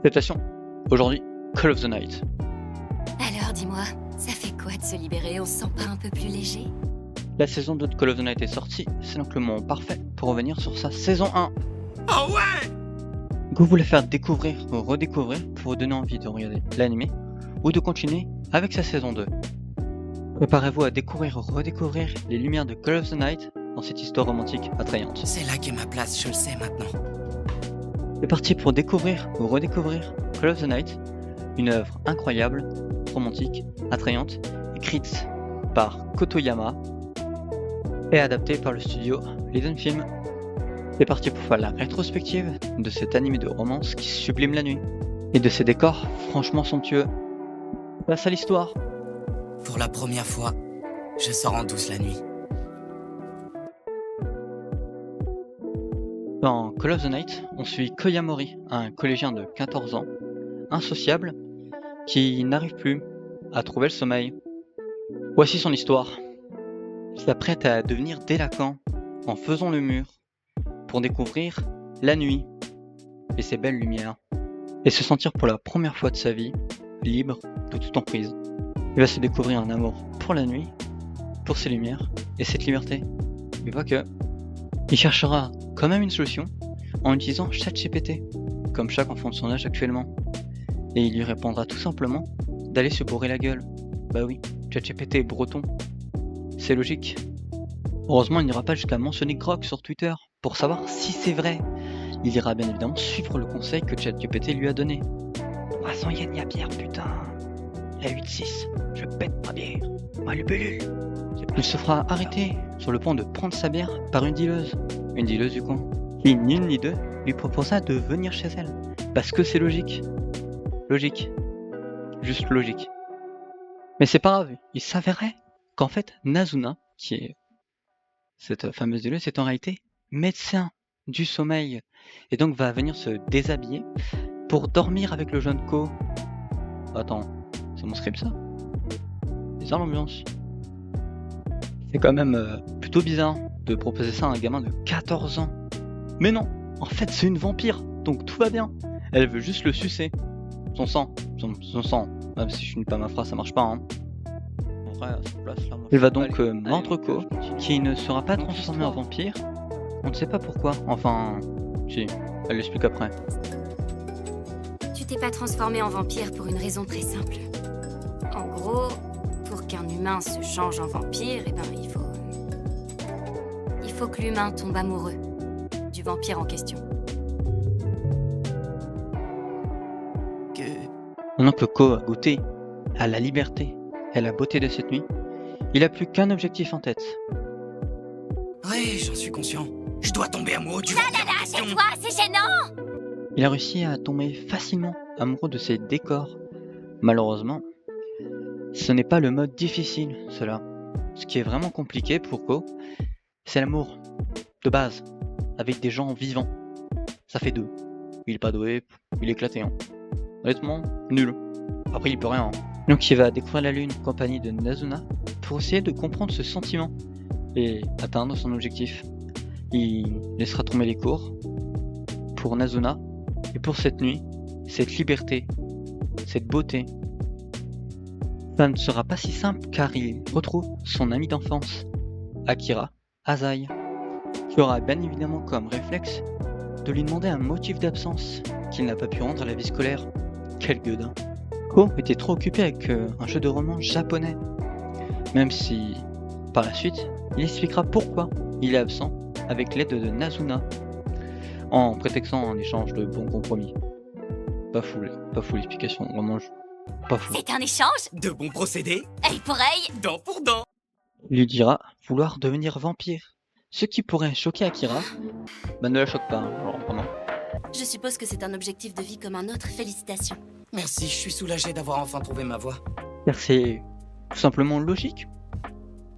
Salutations. Aujourd'hui, Call of the Night. Alors dis-moi, ça fait quoi de se libérer? On se sent pas un peu plus léger? La saison 2 de Call of the Night est sortie, c'est donc le moment parfait pour revenir sur sa saison 1. Oh ouais! Que vous voulez faire découvrir ou redécouvrir pour vous donner envie de regarder l'anime ou de continuer avec sa saison 2. Préparez-vous à découvrir ou redécouvrir les lumières de Call of the Night dans cette histoire romantique attrayante. C'est là qu'est ma place, je le sais maintenant. C'est parti pour découvrir ou redécouvrir Call of the Night, une œuvre incroyable, romantique, attrayante, écrite par Kotoyama et adaptée par le studio Liden Film. C'est parti pour faire la rétrospective de cet anime de romance qui sublime la nuit et de ses décors franchement somptueux. Place à l'histoire. Pour la première fois, je sors en douce la nuit. Dans Call of the Night, on suit Koyamori, un collégien de 14 ans, insociable, qui n'arrive plus à trouver le sommeil. Voici son histoire. Il s'apprête à devenir délinquant en faisant le mur pour découvrir la nuit et ses belles lumières et se sentir pour la première fois de sa vie libre de toute emprise. Il va se découvrir un amour pour la nuit, pour ses lumières et cette liberté. Mais pas que. Il cherchera quand même une solution en utilisant ChatGPT, comme chaque enfant de son âge actuellement. Et il lui répondra tout simplement d'aller se bourrer la gueule. Bah oui, ChatGPT est breton. C'est logique. Heureusement, il n'ira pas jusqu'à mentionner Grok sur Twitter pour savoir si c'est vrai. Il ira bien évidemment suivre le conseil que ChatGPT lui a donné. 300 yens la bière, putain. Il y a 8-6, je pète ma bière. Moi le belul. Il se fera arrêter sur le point de prendre sa bière par une dealeuse du coin, qui ni une ni deux lui proposa de venir chez elle, parce que c'est logique. Logique. Juste logique. Mais c'est pas grave, il s'avérait qu'en fait Nazuna, qui est cette fameuse dealeuse, est en réalité médecin du sommeil, et donc va venir se déshabiller pour dormir avec le jeune Ko. Attends, c'est mon script ça? Bizarre l'ambiance. C'est quand même plutôt bizarre de proposer ça à un gamin de 14 ans. Mais non, en fait c'est une vampire, donc tout va bien. Elle veut juste le sucer. Son sang, même si je finis pas ma phrase, ça marche pas hein. En vrai, à cette place, là, il va donc mordre Ko, qui ne sera pas transformé en vampire. On ne sait pas pourquoi, enfin... Si, elle l'explique après. Tu t'es pas transformé en vampire pour une raison très simple. En gros, pour qu'un humain se change en vampire, eh ben il faut que l'humain tombe amoureux du vampire en question. Maintenant que Ko a goûté à la liberté et à la beauté de cette nuit, il a plus qu'un objectif en tête. Oui, j'en suis conscient. Je dois tomber amoureux du vampire en question. Tais-toi, c'est gênant! Il a réussi à tomber facilement amoureux de ses décors. Malheureusement, ce n'est pas le mode difficile, cela. Ce qui est vraiment compliqué pour Ko, c'est l'amour, de base, avec des gens vivants. Ça fait deux. Il est pas doué, il est éclaté. Hein. Honnêtement, nul. Après, il peut rien. Hein. Donc il va découvrir la lune en compagnie de Nazuna pour essayer de comprendre ce sentiment et atteindre son objectif. Il laissera tomber les cours pour Nazuna et pour cette nuit, cette liberté, cette beauté. Ça ne sera pas si simple car il retrouve son ami d'enfance, Akira Azai, qui aura bien évidemment comme réflexe de lui demander un motif d'absence qu'il n'a pas pu rendre à la vie scolaire. Quel gueudin. Ko était trop occupé avec un jeu de roman japonais, même si par la suite il expliquera pourquoi il est absent avec l'aide de Nazuna, en prétextant un échange de bons compromis. Pas fou l'explication, vraiment pas fou. C'est un échange? De bons procédés, Œil pour œil? dent pour dent. Il lui dira vouloir devenir vampire, ce qui pourrait choquer Akira, bah ne la choque pas, hein, genre vraiment. Je suppose que c'est un objectif de vie comme un autre, félicitations. Merci, je suis soulagé d'avoir enfin trouvé ma voie. Car c'est tout simplement logique.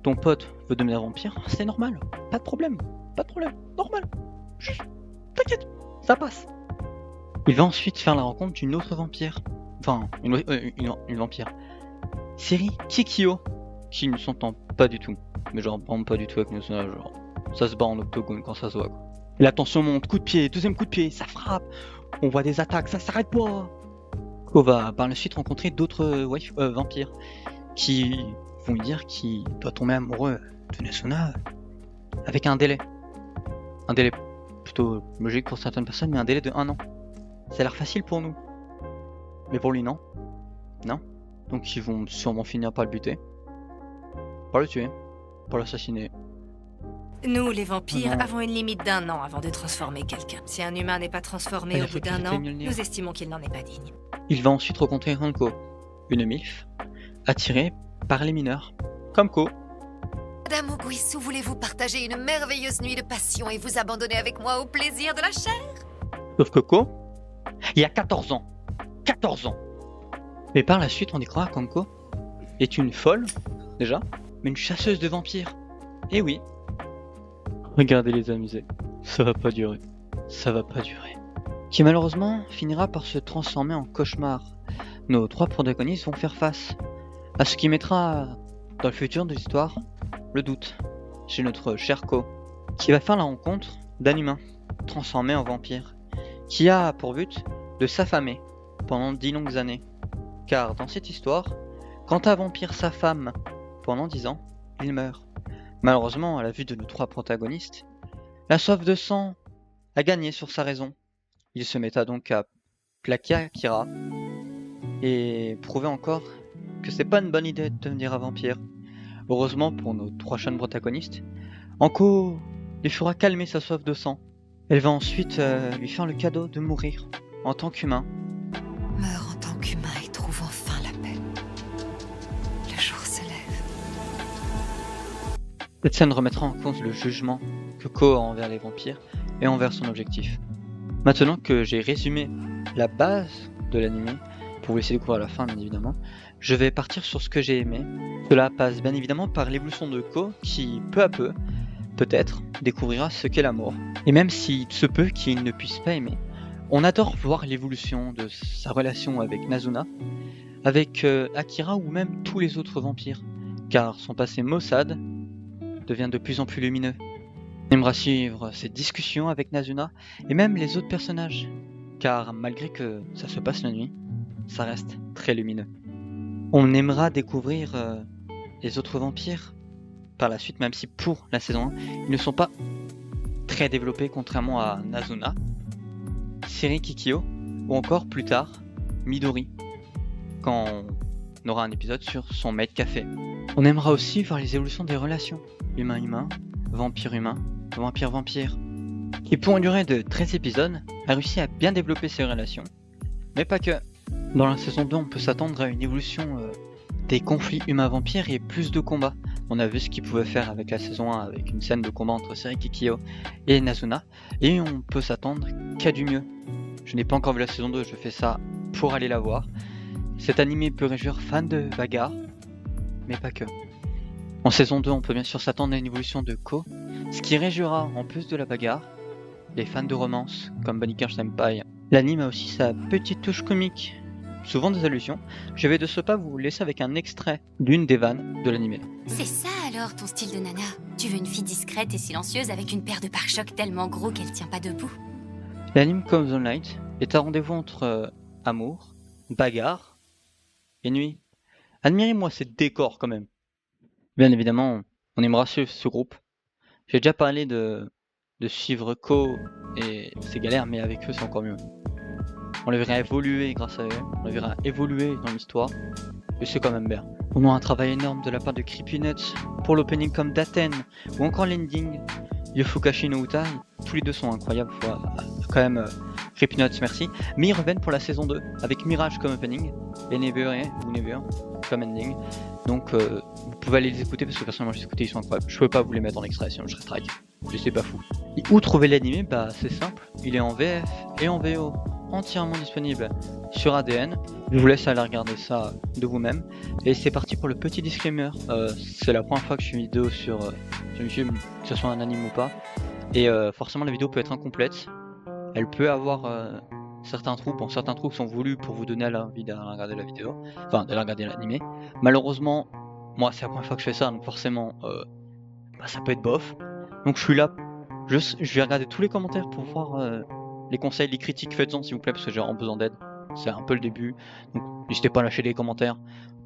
Ton pote veut devenir vampire, c'est normal, pas de problème, normal. Juste, t'inquiète, ça passe. Il va ensuite faire la rencontre d'une autre vampire. Enfin, une vampire. Seri Kikyo, qui ne s'entend pas du tout. Mais genre, vraiment pas du tout avec Nazuna, genre, ça se bat en octogone quand ça se voit quoi. Et la tension monte, coup de pied, deuxième coup de pied, ça frappe. On voit des attaques, ça s'arrête pas. Ko va par la suite rencontrer d'autres vampires qui vont lui dire qu'il doit tomber amoureux de Nasuna avec un délai. Un délai plutôt logique pour certaines personnes, mais un délai de 1 an. Ça a l'air facile pour nous. Mais pour lui, non. Non. Donc ils vont sûrement finir par le buter. Par le tuer. Par l'assassiner. Nous, les vampires, Non. avons une limite d'1 an avant de transformer quelqu'un. Si un humain n'est pas transformé Elle a au bout fait d'1 cliquer an, Mjolnir. nous estimons qu'il n'en est pas digne. Il va ensuite rencontrer Hanko, une MILF, attirée par les mineurs. Comme Ko. Madame Oguisu, voulez-vous partager une merveilleuse nuit de passion et vous abandonner avec moi au plaisir de la chair? Sauf que Ko, il y a 14 ans. 14 ans. Mais par la suite, on découvrira qu'Hanko est une folle, déjà, mais une chasseuse de vampires. Et oui. Regardez les amuser. Ça va pas durer. Ça va pas durer. Qui malheureusement finira par se transformer en cauchemar. Nos 3 protagonistes vont faire face à ce qui mettra dans le futur de l'histoire le doute chez notre cher Ko, qui va faire la rencontre d'un humain transformé en vampire, qui a pour but de s'affamer pendant 10 longues années. Car dans cette histoire, quand un vampire s'affame pendant 10 ans, il meurt. Malheureusement, à la vue de nos 3 protagonistes, la soif de sang a gagné sur sa raison. Il se metta donc à plaquer Akira et prouver encore que c'est pas une bonne idée de devenir un vampire. Heureusement pour nos 3 jeunes protagonistes, Hanko lui fera calmer sa soif de sang. Elle va ensuite lui faire le cadeau de mourir en tant qu'humain. Meurs en tant qu'humain et trouve enfin la paix. Le jour se lève. Cette scène remettra en cause le jugement que Ko a envers les vampires et envers son objectif. Maintenant que j'ai résumé la base de l'anime, pour vous laisser découvrir la fin bien évidemment, je vais partir sur ce que j'ai aimé. Cela passe bien évidemment par l'évolution de Ko qui, peu à peu, peut-être, découvrira ce qu'est l'amour. Et même s'il se peut qu'il ne puisse pas aimer, on adore voir l'évolution de sa relation avec Nazuna, avec Akira ou même tous les autres vampires, car son passé maussade devient de plus en plus lumineux. On aimera suivre ces discussions avec Nazuna et même les autres personnages, car malgré que ça se passe la nuit, ça reste très lumineux. On aimera découvrir les autres vampires par la suite, même si pour la saison 1, ils ne sont pas très développés contrairement à Nazuna, Seri Kikyo ou encore plus tard Midori, quand on aura un épisode sur son maître café. On aimera aussi voir les évolutions des relations humain-humain, vampire-humain, vampire-vampire, qui pour une durée de 13 épisodes a réussi à bien développer ses relations, mais pas que. Dans la saison 2, on peut s'attendre à une évolution des conflits humains-vampires et plus de combats. On a vu ce qu'il pouvait faire avec la saison 1, avec une scène de combat entre Seri Kikyo et Nazuna, et on peut s'attendre qu'à du mieux. Je n'ai pas encore vu la saison 2, je fais ça pour aller la voir. Cet anime peut réjouir fans de bagarre, mais pas que. En saison 2, on peut bien sûr s'attendre à une évolution de Ko, ce qui réjouira, en plus de la bagarre, les fans de romance, comme Bunny Senpai. L'anime a aussi sa petite touche comique, souvent des allusions. Je vais de ce pas vous laisser avec un extrait d'une des vannes de l'anime. C'est ça alors ton style de nana? Tu veux une fille discrète et silencieuse avec une paire de pare-chocs tellement gros qu'elle tient pas debout? L'anime Come the Night est un rendez-vous entre amour, bagarre et nuit. Admirez-moi ces décors quand même. Bien évidemment, on aimera suivre ce groupe. J'ai déjà parlé de suivre Ko et ses galères, mais avec eux c'est encore mieux. On les verra évoluer grâce à eux, on les verra évoluer dans l'histoire, et c'est quand même bien. On a un travail énorme de la part de Creepy Nuts pour l'opening comme Daten, ou encore l'ending Yofukashi no Utai. Tous les deux sont incroyables, faut quand même Creepy Nuts, merci. Mais ils reviennent pour la saison 2, avec Mirage comme opening, et Never ou Never comme ending. Donc vous pouvez aller les écouter parce que personnellement j'ai écouté, ils sont incroyables. Je peux pas vous les mettre en extrait sinon je serais strike. Je sais pas fou. Et où trouver l'anime? Bah c'est simple, il est en VF et en VO, entièrement disponible sur ADN. Je vous laisse aller regarder ça de vous-même. Et c'est parti pour le petit disclaimer. C'est la première fois que je fais une vidéo sur YouTube, que ce soit un anime ou pas. Et forcément la vidéo peut être incomplète. Elle peut avoir certains trous. Bon, certains trous sont voulus pour vous donner l'envie d'aller regarder la vidéo. Enfin, d'aller regarder l'anime. Malheureusement, moi c'est la première fois que je fais ça, donc forcément ça peut être bof. Donc je suis là, je vais regarder tous les commentaires pour voir les conseils, les critiques, faites-en s'il vous plaît, parce que j'ai vraiment besoin d'aide. c'est un peu le début. Donc n'hésitez pas à lâcher des commentaires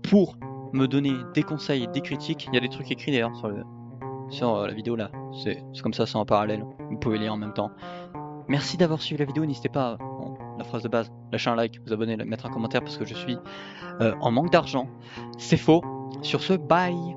pour me donner des conseils, des critiques. Il y a des trucs écrits d'ailleurs sur la vidéo là. C'est comme ça, c'est en parallèle. Vous pouvez lire en même temps. Merci d'avoir suivi la vidéo. N'hésitez pas, bon, la phrase de base, lâcher un like, vous abonner, mettre un commentaire parce que je suis en manque d'argent. C'est faux. Sur ce, bye.